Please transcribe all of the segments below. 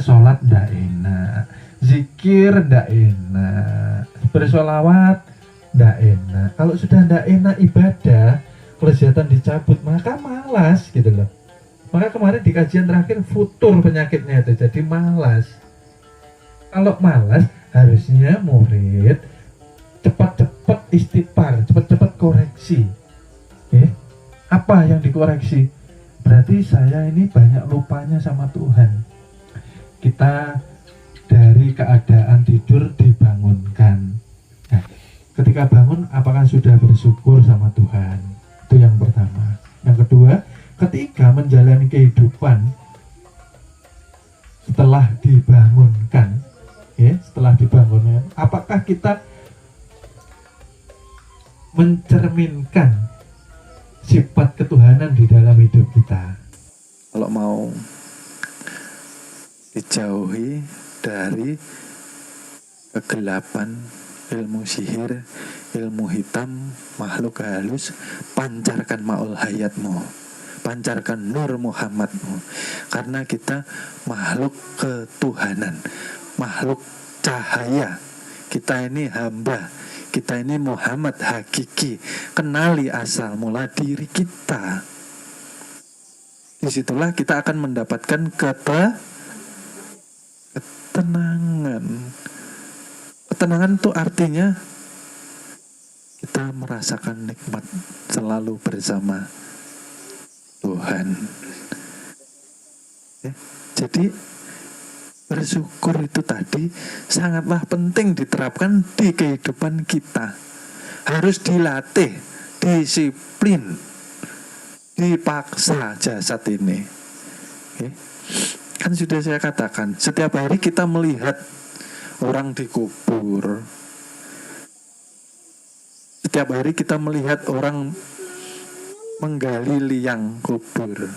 sholat ndak enak, zikir ndak enak, bersolawat ndak enak. Kalau sudah ndak enak ibadah, kelezatan dicabut, maka malas gitu loh. Maka kemarin di kajian terakhir futur penyakitnya itu, jadi malas. Kalau malas, harusnya murid cepat-cepat istighfar, cepat-cepat koreksi. Apa yang dikoreksi? Berarti saya ini banyak lupanya sama Tuhan. Kita dari keadaan tidur dibangunkan. Nah, ketika bangun, apakah sudah bersyukur sama Tuhan? Itu yang pertama. Yang kedua, ketika menjalani kehidupan setelah dibangunkan, setelah dibangunkan, apakah kita mencerminkan sifat ketuhanan di dalam hidup kita? Kalau mau dijauhi dari kegelapan ilmu sihir, ilmu hitam, makhluk halus, pancarkan maul hayatmu, pancarkan nur Muhammadmu. Karena kita makhluk ketuhanan, makhluk cahaya. Kita ini hamba, kita ini Muhammad hakiki. Kenali asal mula diri kita. Disitulah kita akan mendapatkan ketenangan. Ketenangan itu artinya kita merasakan nikmat selalu bersama Tuhan. Jadi bersyukur itu tadi sangatlah penting diterapkan di kehidupan kita. Harus dilatih, disiplin, dipaksa jasad ini. Kan sudah saya katakan, setiap hari kita melihat orang dikubur. Setiap hari kita melihat orang menggali liang kubur.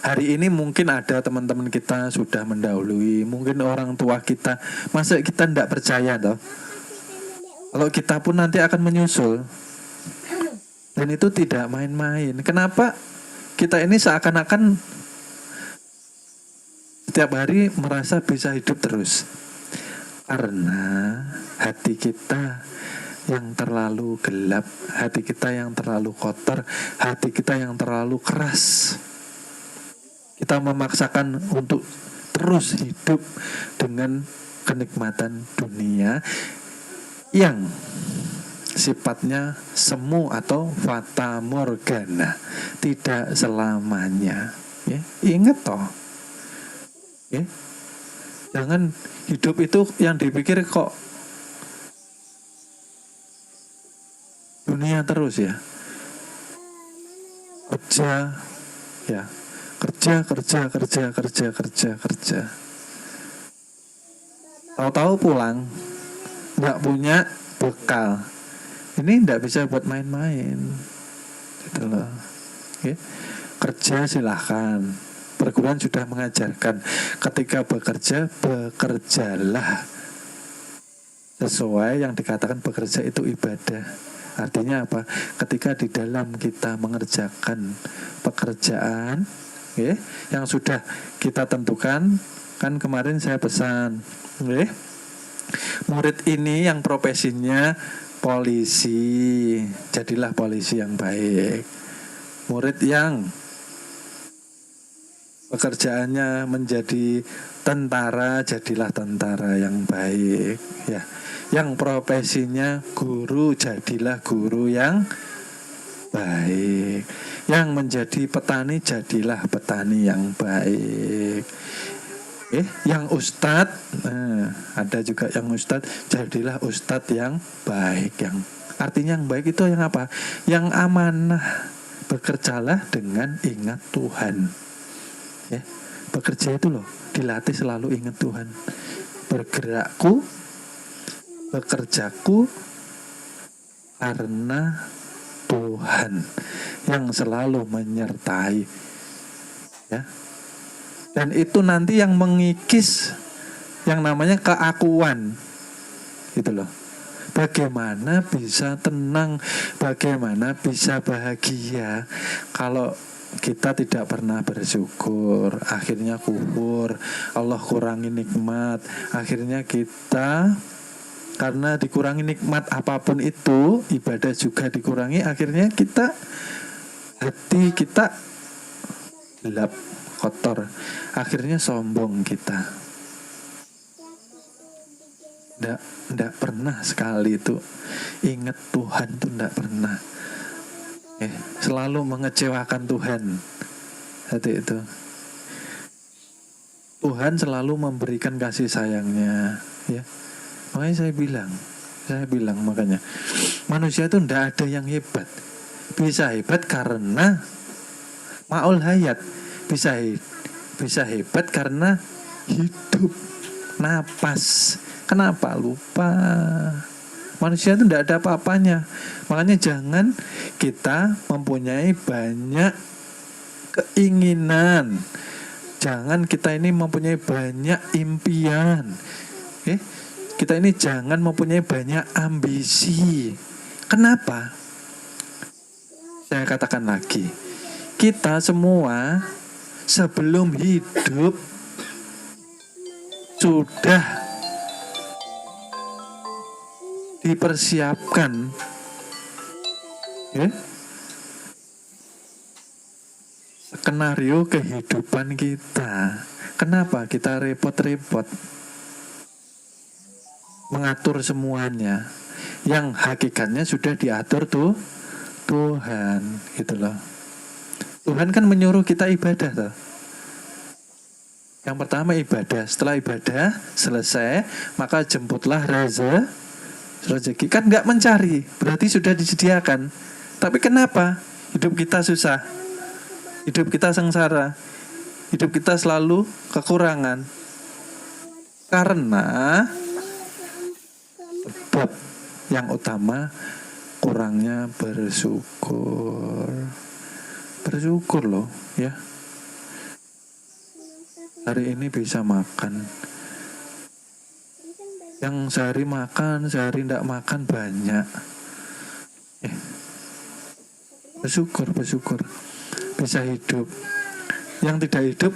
Hari ini mungkin ada teman-teman kita sudah mendahului, mungkin orang tua kita. Masa kita tidak percaya toh? Kalau kita pun nanti akan menyusul. Dan itu tidak main-main. Kenapa kita ini seakan-akan setiap hari merasa bisa hidup terus? Karena hati kita yang terlalu gelap, hati kita yang terlalu kotor, hati kita yang terlalu keras. Kita memaksakan untuk terus hidup dengan kenikmatan dunia yang sifatnya semu atau fata morgana, tidak selamanya. Ingat toh, jangan hidup itu yang dipikir kok dunia terus ya. Kerja. Tahu-tahu pulang nggak punya bekal. Ini nggak bisa buat main-main. Gitu loh. Kerja silahkan. Perguruan sudah mengajarkan ketika bekerja, bekerjalah sesuai yang dikatakan bekerja itu ibadah. Artinya apa? Ketika di dalam kita mengerjakan pekerjaan yang sudah kita tentukan, kan kemarin saya pesan, murid ini yang profesinya polisi, jadilah polisi yang baik. Murid yang pekerjaannya menjadi tentara, jadilah tentara yang baik. Yang profesinya guru, jadilah guru yang baik. Yang menjadi petani, jadilah petani yang baik. Yang ustadz, ada juga yang ustadz, jadilah ustadz yang baik. Yang artinya yang baik itu yang apa? Yang amanah. Bekerjalah dengan ingat Tuhan. Bekerja itu loh, dilatih selalu ingat Tuhan. Bergerakku, bekerjaku karena Tuhan yang selalu menyertai. Dan itu nanti yang mengikis yang namanya keakuan. Gitu loh. Bagaimana bisa tenang, bagaimana bisa bahagia kalau kita tidak pernah bersyukur, akhirnya kufur, Allah kurangi nikmat, akhirnya kita karena dikurangi nikmat apapun itu, ibadah juga dikurangi, akhirnya hati kita gelap, kotor, akhirnya sombong kita. Nggak pernah sekali itu ingat Tuhan tuh, nggak pernah. Selalu mengecewakan Tuhan. Hati itu. Tuhan selalu memberikan kasih sayangnya, ya. Makanya saya bilang makanya manusia itu ndak ada yang hebat. Bisa hebat karena maul hayat, bisa hebat karena hidup, napas. Kenapa lupa? Manusia itu ndak ada apa-apanya. Makanya jangan kita mempunyai banyak keinginan. Jangan kita ini mempunyai banyak impian. Kita ini jangan mempunyai banyak ambisi. Kenapa? Saya katakan lagi, kita semua sebelum hidup sudah dipersiapkan, skenario kehidupan kita. Kenapa kita repot-repot mengatur semuanya yang hakikatnya sudah diatur tuh Tuhan, gitu loh. Tuhan kan menyuruh kita ibadah tuh. Yang pertama ibadah, setelah ibadah selesai maka jemputlah rezeki. Kan nggak mencari, berarti sudah disediakan. Tapi kenapa hidup kita susah, hidup kita sengsara, hidup kita selalu kekurangan? Karena sebab yang utama kurangnya bersyukur loh, ya. Hari ini bisa makan, yang sehari makan, sehari tidak makan banyak. Bersyukur bisa hidup. Yang tidak hidup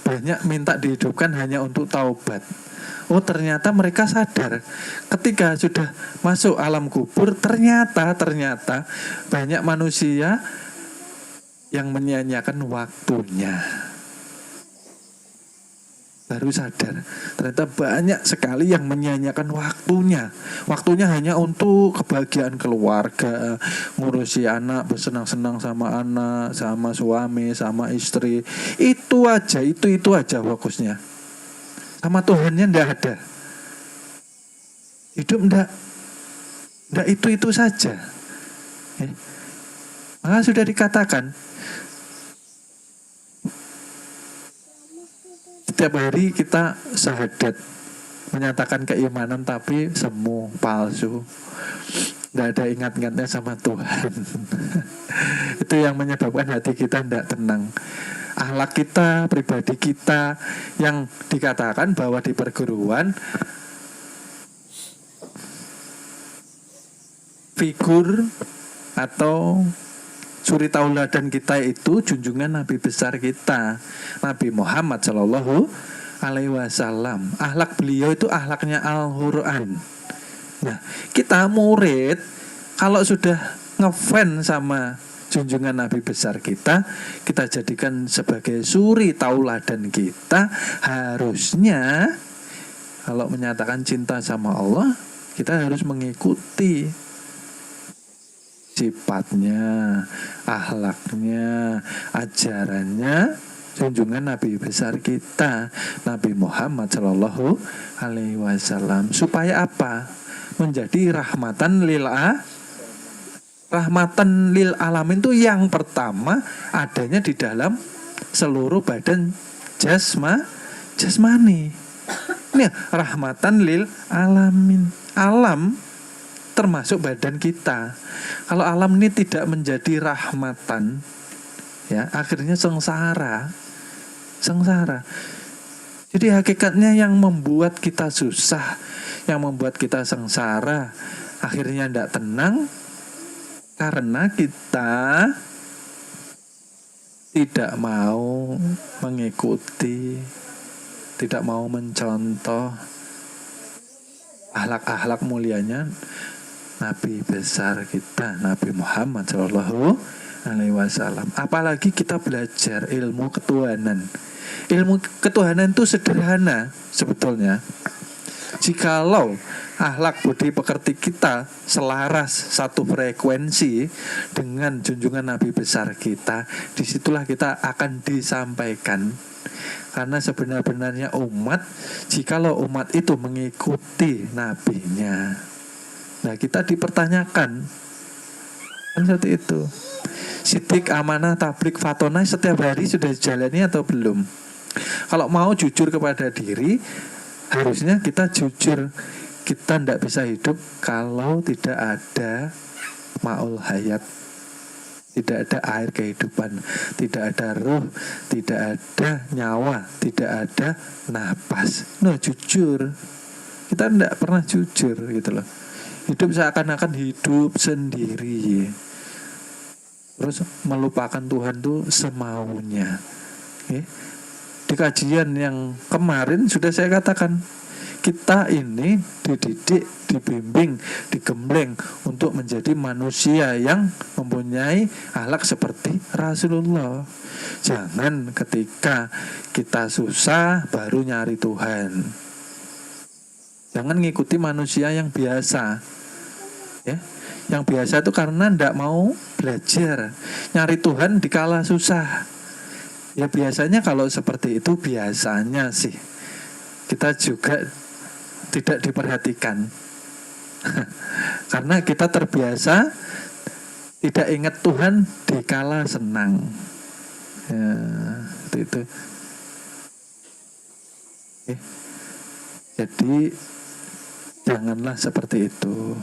banyak minta dihidupkan hanya untuk taubat. Oh, ternyata mereka sadar ketika sudah masuk alam kubur, ternyata banyak manusia yang menyia-nyiakan waktunya. Baru sadar, ternyata banyak sekali yang menyia-nyiakan waktunya. Waktunya hanya untuk kebahagiaan keluarga, ngurusi anak, bersenang-senang sama anak, sama suami, sama istri. Itu aja fokusnya. Sama Tuhannya ndak ada. Hidup ndak itu saja. Maka sudah dikatakan setiap hari kita syahadat, menyatakan keimanan tapi semu, palsu, ndak ada ingat-ingatnya sama Tuhan. Itu yang menyebabkan hati kita ndak tenang. Akhlak kita, pribadi kita, yang dikatakan bahwa di perguruan figur atau suri tauladan kita itu junjungan Nabi besar kita, Nabi Muhammad Shallallahu Alaihi Wasallam. Akhlak beliau itu akhlaknya Al-Quran. Nah, kita murid kalau sudah ngefans sama junjungan Nabi besar kita jadikan sebagai suri tauladan kita. Harusnya kalau menyatakan cinta sama Allah, kita harus mengikuti sifatnya, akhlaknya, ajarannya junjungan Nabi besar kita, Nabi Muhammad Shallallahu Alaihi Wasallam. Supaya apa? Menjadi rahmatan lil alamin itu yang pertama adanya di dalam seluruh badan jasmani. Ini rahmatan lil alamin. Alam termasuk badan kita. Kalau alam ini tidak menjadi rahmatan, ya akhirnya sengsara. Jadi hakikatnya yang membuat kita susah, yang membuat kita sengsara, akhirnya tidak tenang, karena kita tidak mau mengikuti, tidak mau mencontoh akhlak-akhlak mulianya Nabi besar kita, Nabi Muhammad Shallallahu Alaihi Wasallam. Apalagi kita belajar ilmu ketuhanan. Ilmu ketuhanan itu sederhana sebetulnya. Jikalau akhlak budi pekerti kita selaras satu frekuensi dengan junjungan Nabi besar kita, disitulah kita akan disampaikan. Karena sebenar-benarnya umat, jikalau umat itu mengikuti nabinya, nah kita dipertanyakan kan seperti itu. Sidik, amanah, tablik, fatonah setiap hari sudah dijalani atau belum? Kalau mau jujur kepada diri, harusnya kita jujur. Kita tidak bisa hidup kalau tidak ada ma'ul hayat, tidak ada air kehidupan, tidak ada roh, tidak ada nyawa, tidak ada napas. Jujur. Kita tidak pernah jujur gitu loh. Hidup seakan-akan hidup sendiri, terus melupakan Tuhan tuh semaunya. Di kajian yang kemarin sudah saya katakan, kita ini dididik, dibimbing, digembleng untuk menjadi manusia yang mempunyai akhlak seperti Rasulullah. Jangan ketika kita susah baru nyari Tuhan. Jangan ngikuti manusia yang biasa. Ya, yang biasa itu karena tidak mau belajar, nyari Tuhan dikala susah. Ya biasanya kalau seperti itu biasanya sih kita juga tidak diperhatikan. Karena kita terbiasa tidak ingat Tuhan dikala senang. Ya, itu. Jadi janganlah seperti itu.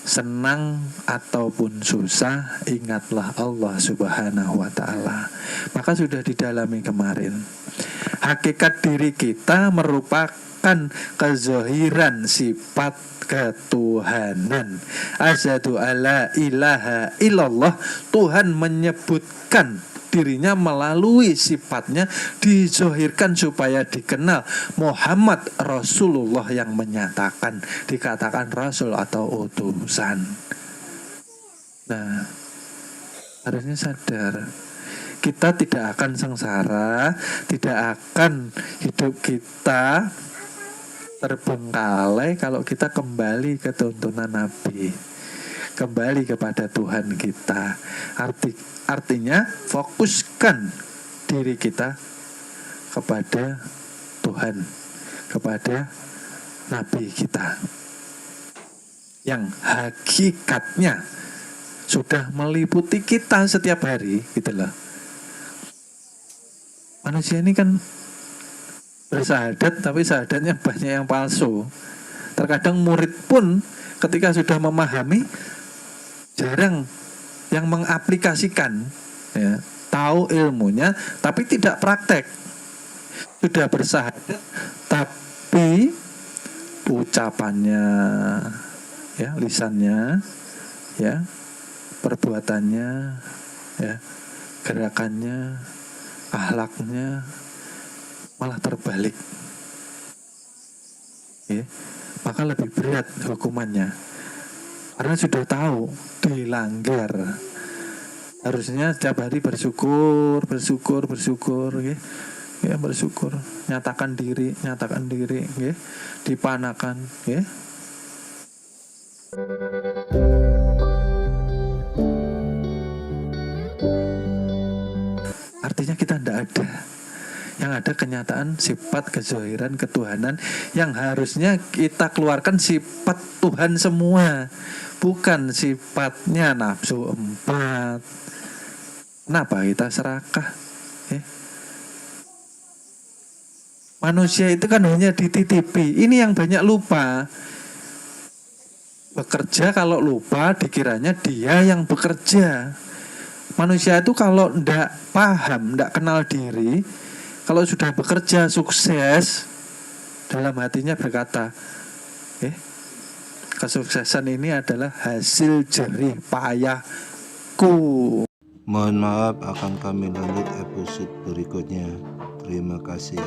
Senang ataupun susah, ingatlah Allah Subhanahu wa ta'ala. Maka sudah didalami kemarin, hakikat diri kita merupakan kezohiran sifat ketuhanan. Asyhadu alla ilaha illallah, Tuhan menyebutkan dirinya melalui sifatnya, dizohirkan supaya dikenal. Muhammad Rasulullah yang menyatakan, dikatakan Rasul atau utusan. Nah, harusnya sadar, kita tidak akan sengsara, tidak akan hidup kita terbengkalai kalau kita kembali ke tuntunan Nabi, kembali kepada Tuhan kita. Artinya fokuskan diri kita kepada Tuhan, kepada Nabi kita yang hakikatnya sudah meliputi kita setiap hari gitu loh. Manusia ini kan bersahadat, tapi sahadatnya banyak yang palsu. Terkadang murid pun ketika sudah memahami jarang yang mengaplikasikan, ya, tahu ilmunya tapi tidak praktek. Sudah bersahadat tapi ucapannya, ya, lisannya, ya, perbuatannya, ya, gerakannya, akhlaknya malah terbalik, ya, maka lebih berat hukumannya. Karena sudah tahu dilanggar. Harusnya setiap hari bersyukur, ya. Ya, bersyukur, nyatakan diri, ya. Dipanakan, ya. Artinya kita tidak ada. Yang ada kenyataan sifat kezohiran ketuhanan yang harusnya kita keluarkan sifat Tuhan semua, bukan sifatnya nafsu 4. Kenapa kita serakah? Manusia itu kan hanya dititipi. Ini yang banyak lupa. Bekerja kalau lupa dikiranya dia yang bekerja. Manusia itu kalau tidak paham, tidak kenal diri, kalau sudah bekerja sukses, dalam hatinya berkata, kesuksesan ini adalah hasil jerih payahku. Mohon maaf, akan kami lanjut episode berikutnya. Terima kasih.